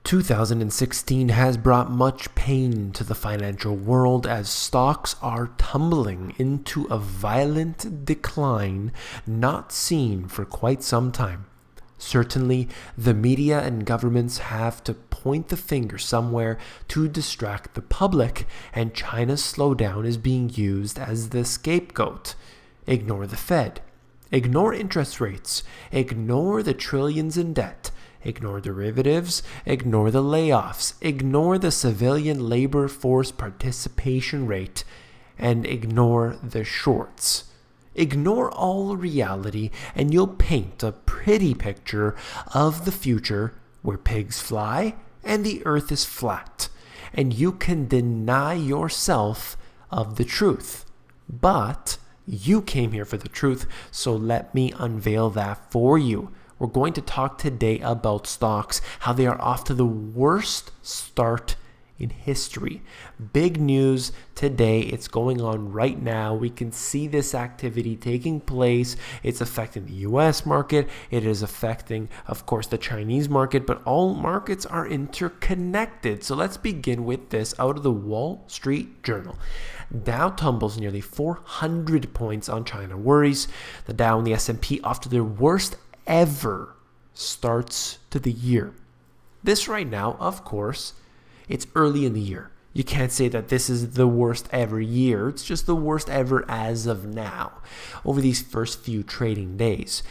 2016 has brought much pain to the financial world as stocks are tumbling into a violent decline not seen for quite some time. Certainly, the media and governments have to point the finger somewhere to distract the public, and China's slowdown is being used as the scapegoat. Ignore the Fed. Ignore interest rates. Ignore the trillions in debt. Ignore derivatives, ignore the layoffs, ignore the civilian labor force participation rate, and ignore the shorts. Ignore all reality and you'll paint a pretty picture of the future where pigs fly and the earth is flat, and you can deny yourself of the truth. But you came here for the truth, so let me unveil that for you. We're going to talk today about stocks, how they are off to the worst start in history. Big news today. It's going on right now. We can see this activity taking place. It's affecting the US market. It is affecting, of course, the Chinese market, but all markets are interconnected. So let's begin with this out of the Wall Street Journal. Dow tumbles nearly 400 points on China worries. The Dow and the S&P off to their worst ever starts to the year. This right now, of course, it's early in the year. You can't say that this is the worst ever year. It's just the worst ever as of now over these first few trading days.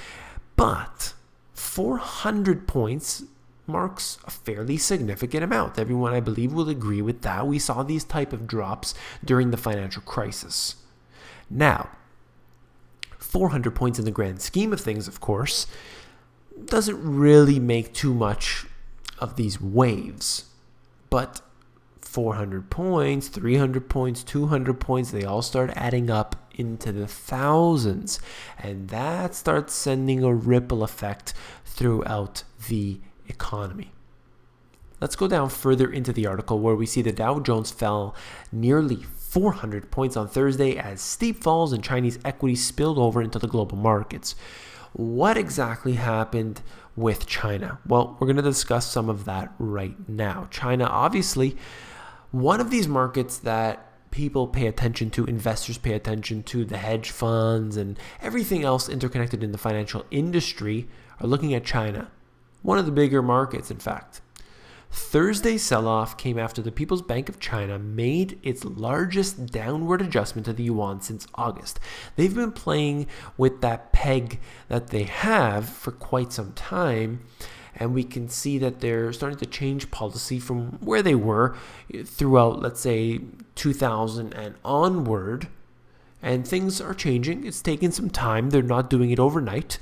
But 400 points marks a fairly significant amount. Everyone, I believe, will agree with that. We saw these type of drops during the financial crisis. Now, 400 points in the grand scheme of things, of course, doesn't really make too much of these waves. But 400 points, 300 points, 200 points, they all start adding up into the thousands. And that starts sending a ripple effect throughout the economy. Let's go down further into the article where we see the Dow Jones fell nearly 400 points on Thursday as steep falls in Chinese equities spilled over into the global markets. What exactly happened with China? Well, we're going to discuss some of that right now. China, obviously, one of these markets that people pay attention to, investors pay attention to, the hedge funds and everything else interconnected in the financial industry are looking at China. One of the bigger markets, in fact. Thursday's sell-off came after the People's Bank of China made its largest downward adjustment to the yuan since August. They've been playing with that peg that they have for quite some time, and we can see that they're starting to change policy from where they were throughout, let's say, 2000 and onward, and things are changing. It's taking some time. They're not doing it overnight,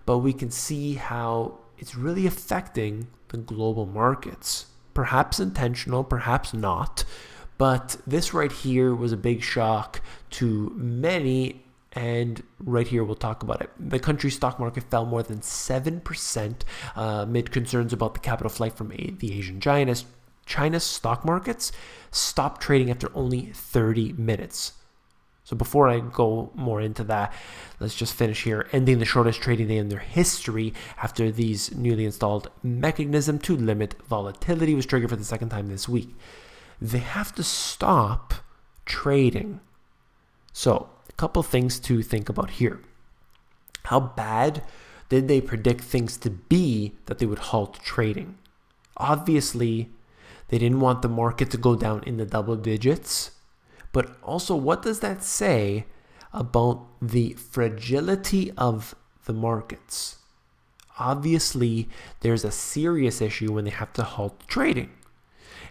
but we can see how it's really affecting the global markets. Perhaps intentional, perhaps not. But this right here was a big shock to many. And right here, we'll talk about it. The country's stock market fell more than 7% amid concerns about the capital flight from the Asian giant. China's stock markets stopped trading after only 30 minutes. So before I go more into that, let's just finish here. Ending the shortest trading day in their history after these newly installed mechanism to limit volatility was triggered for the second time this week. They have to stop trading. So a couple things to think about here. How bad did they predict things to be that they would halt trading? Obviously, they didn't want the market to go down in the double digits. But also, what does that say about the fragility of the markets? Obviously, there's a serious issue when they have to halt trading.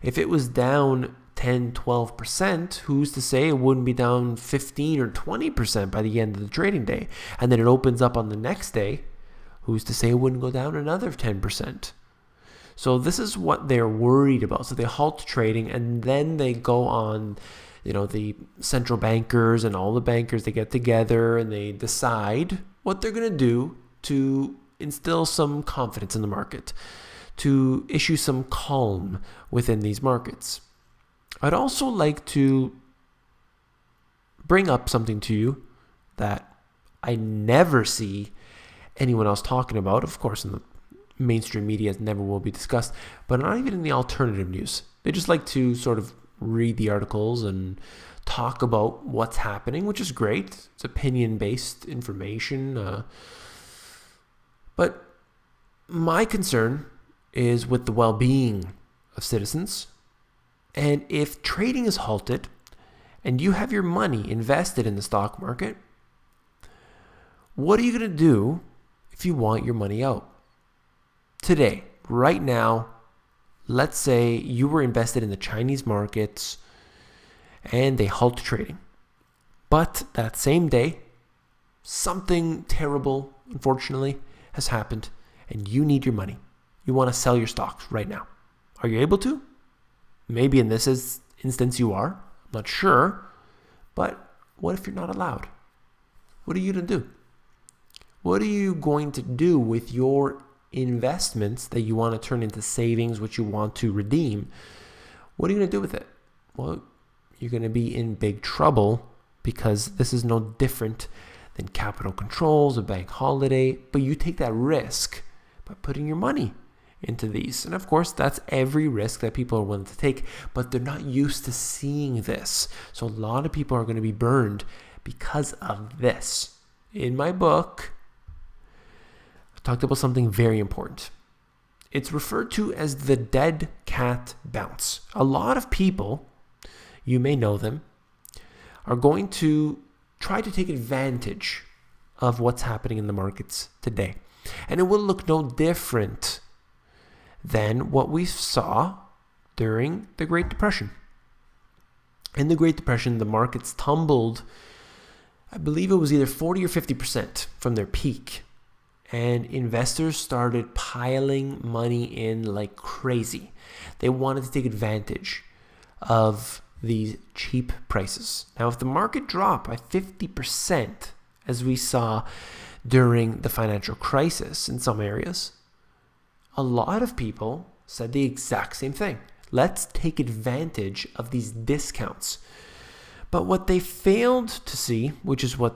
If it was down 10, 12%, who's to say it wouldn't be down 15 or 20% by the end of the trading day? And then it opens up on the next day, who's to say it wouldn't go down another 10%? So this is what they're worried about. So they halt trading and then they go on, the central bankers and all the bankers, they get together and they decide what they're going to do to instill some confidence in the market, to issue some calm within these markets. I'd also like to bring up something to you that I never see anyone else talking about, of course, in the mainstream media never will be discussed, but not even in the alternative news. They just like to sort of read the articles and talk about what's happening, which is great. It's opinion-based information. But my concern is with the well-being of citizens. And if trading is halted and you have your money invested in the stock market, what are you going to do if you want your money out? Today, right now, let's say you were invested in the Chinese markets and they halt trading. But that same day, something terrible, unfortunately, has happened and you need your money. You want to sell your stocks right now. Are you able to? Maybe in this instance you are. I'm not sure. But what if you're not allowed? What are you going to do? What are you going to do with your investments that you want to turn into savings, which you want to redeem? What are you going to do with it? Well, you're going to be in big trouble because this is no different than capital controls, a bank holiday, but you take that risk by putting your money into these. And of course, that's every risk that people are willing to take, but they're not used to seeing this. So a lot of people are going to be burned because of this. In my book, I talked about something very important. It's referred to as the dead cat bounce. A lot of people, you may know them, are going to try to take advantage of what's happening in the markets today. And it will look no different than what we saw during the Great Depression. In the Great Depression, the markets tumbled, I believe it was either 40 or 50% from their peak. And investors started piling money in like crazy. They wanted to take advantage of these cheap prices. Now, if the market dropped by 50%, as we saw during the financial crisis in some areas, a lot of people said the exact same thing. Let's take advantage of these discounts. But what they failed to see, which is what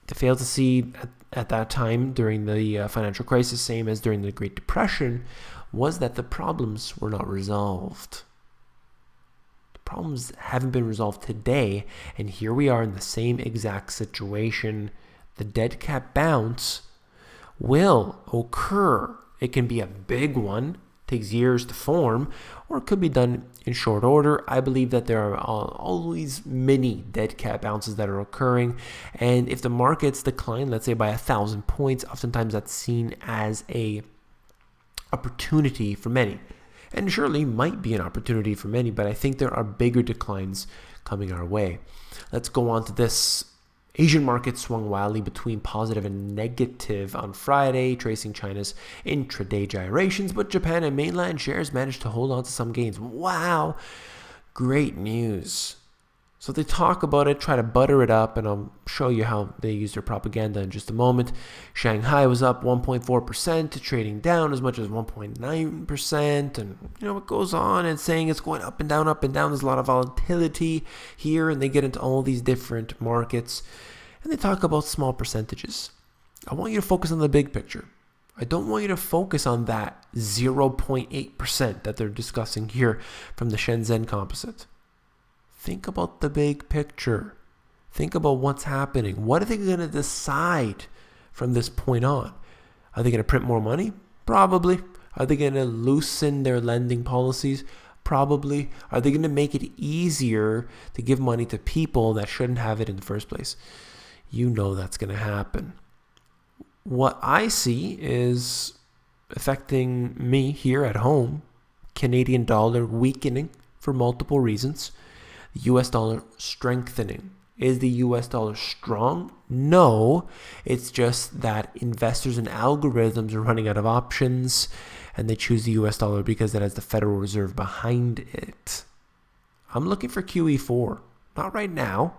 they failed to see at that time during the financial crisis, same as during the Great Depression, was that the problems were not resolved. The problems haven't been resolved today, and here we are in the same exact situation. The dead cat bounce will occur. It can be a big one, takes years to form, or it could be done in short order. I believe that there are always many dead cat bounces that are occurring, and if the markets decline, let's say by 1,000 points, oftentimes that's seen as a opportunity for many. And surely might be an opportunity for many, but I think there are bigger declines coming our way. Let's go on to this. Asian markets swung wildly between positive and negative on Friday, tracing China's intraday gyrations, but Japan and mainland shares managed to hold on to some gains. Wow, great news. So they talk about it, try to butter it up, and I'll show you how they use their propaganda in just a moment. Shanghai was up 1.4%, trading down as much as 1.9%, and it goes on and saying it's going up and down, up and down. There's a lot of volatility here, and they get into all these different markets, and they talk about small percentages. I want you to focus on the big picture. I don't want you to focus on that 0.8% that they're discussing here from the Shenzhen composite. Think about the big picture. Think about what's happening. What are they going to decide from this point on? Are they going to print more money? Probably. Are they going to loosen their lending policies? Probably. Are they going to make it easier to give money to people that shouldn't have it in the first place? You know that's going to happen. What I see is affecting me here at home. Canadian dollar weakening for multiple reasons. The US dollar strengthening. Is the US dollar strong? No. It's just that investors and algorithms are running out of options and they choose the US dollar because it has the Federal Reserve behind it. I'm looking for QE4. Not right now,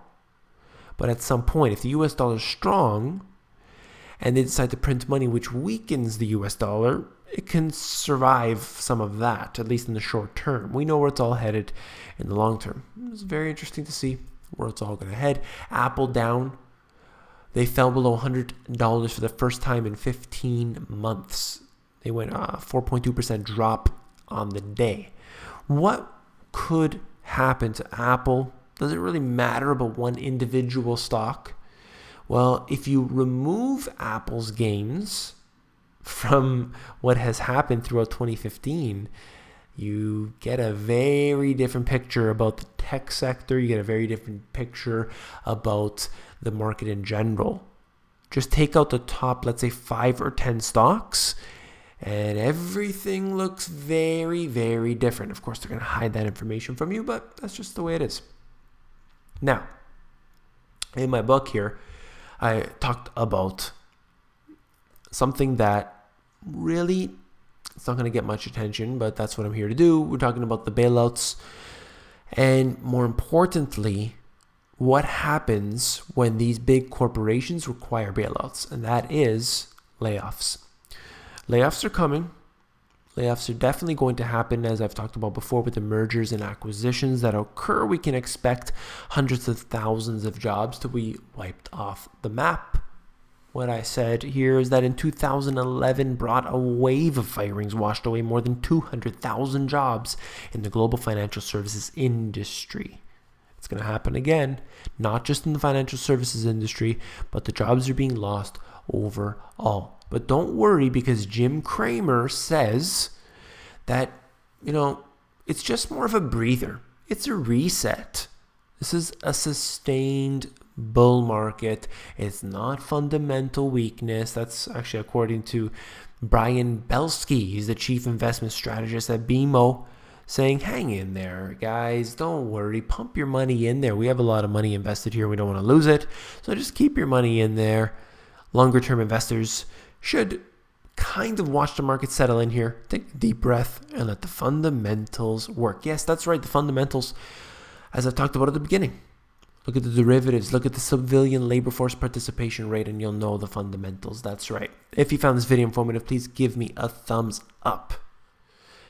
but at some point. If the US dollar is strong and they decide to print money which weakens the US dollar, it can survive some of that, at least in the short term. We know where it's all headed in the long term. It's very interesting to see where it's all going to head. Apple down. They fell below $100 for the first time in 15 months. They went 4.2% drop on the day. What could happen to Apple? Does it really matter about one individual stock? Well, if you remove Apple's gains from what has happened throughout 2015, you get a very different picture about the tech sector. You get a very different picture about the market in general. Just take out the top, let's say 5 or 10 stocks, and everything looks very, very different. Of course, they're going to hide that information from you, but that's just the way it is. Now, in my book here, I talked about something that really, it's not going to get much attention, but that's what I'm here to do. We're talking about the bailouts, and more importantly, what happens when these big corporations require bailouts, and that is layoffs. Layoffs are coming. Layoffs are definitely going to happen, as I've talked about before, with the mergers and acquisitions that occur. We can expect hundreds of thousands of jobs to be wiped off the map. What I said here is that in 2011 brought a wave of firings, washed away more than 200,000 jobs in the global financial services industry. It's going to happen again, not just in the financial services industry, but the jobs are being lost overall. But don't worry, because Jim Cramer says that, it's just more of a breather. It's a reset. This is a sustained bull market. It's not fundamental weakness. That's actually according to Brian Belsky. He's the chief investment strategist at BMO, saying, hang in there, guys. Don't worry. Pump your money in there. We have a lot of money invested here. We don't want to lose it. So just keep your money in there. Longer term investors should kind of watch the market settle in here. Take a deep breath and let the fundamentals work. Yes, that's right. The fundamentals, as I talked about at the beginning. Look at the derivatives. Look at the civilian labor force participation rate, and you'll know the fundamentals. That's right. If you found this video informative, please give me a thumbs up.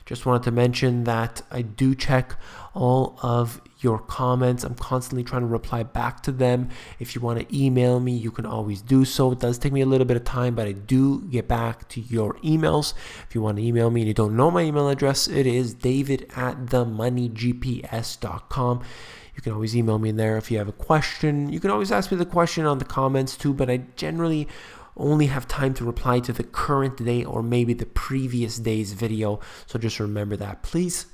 Just wanted to mention that I do check all of your comments. I'm constantly trying to reply back to them. If you want to email me, you can always do so. It does take me a little bit of time, but I do get back to your emails. If you want to email me and you don't know my email address, it is david@themoneygps.com. You can always email me in there if you have a question. You can always ask me the question on the comments too, but I generally only have time to reply to the current day or maybe the previous day's video. So just remember that, please.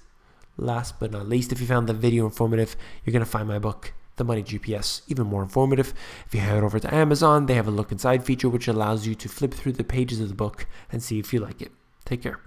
Last but not least, if you found the video informative, you're going to find my book, The Money GPS, even more informative. If you head over to Amazon, they have a look inside feature which allows you to flip through the pages of the book and see if you like it. Take care.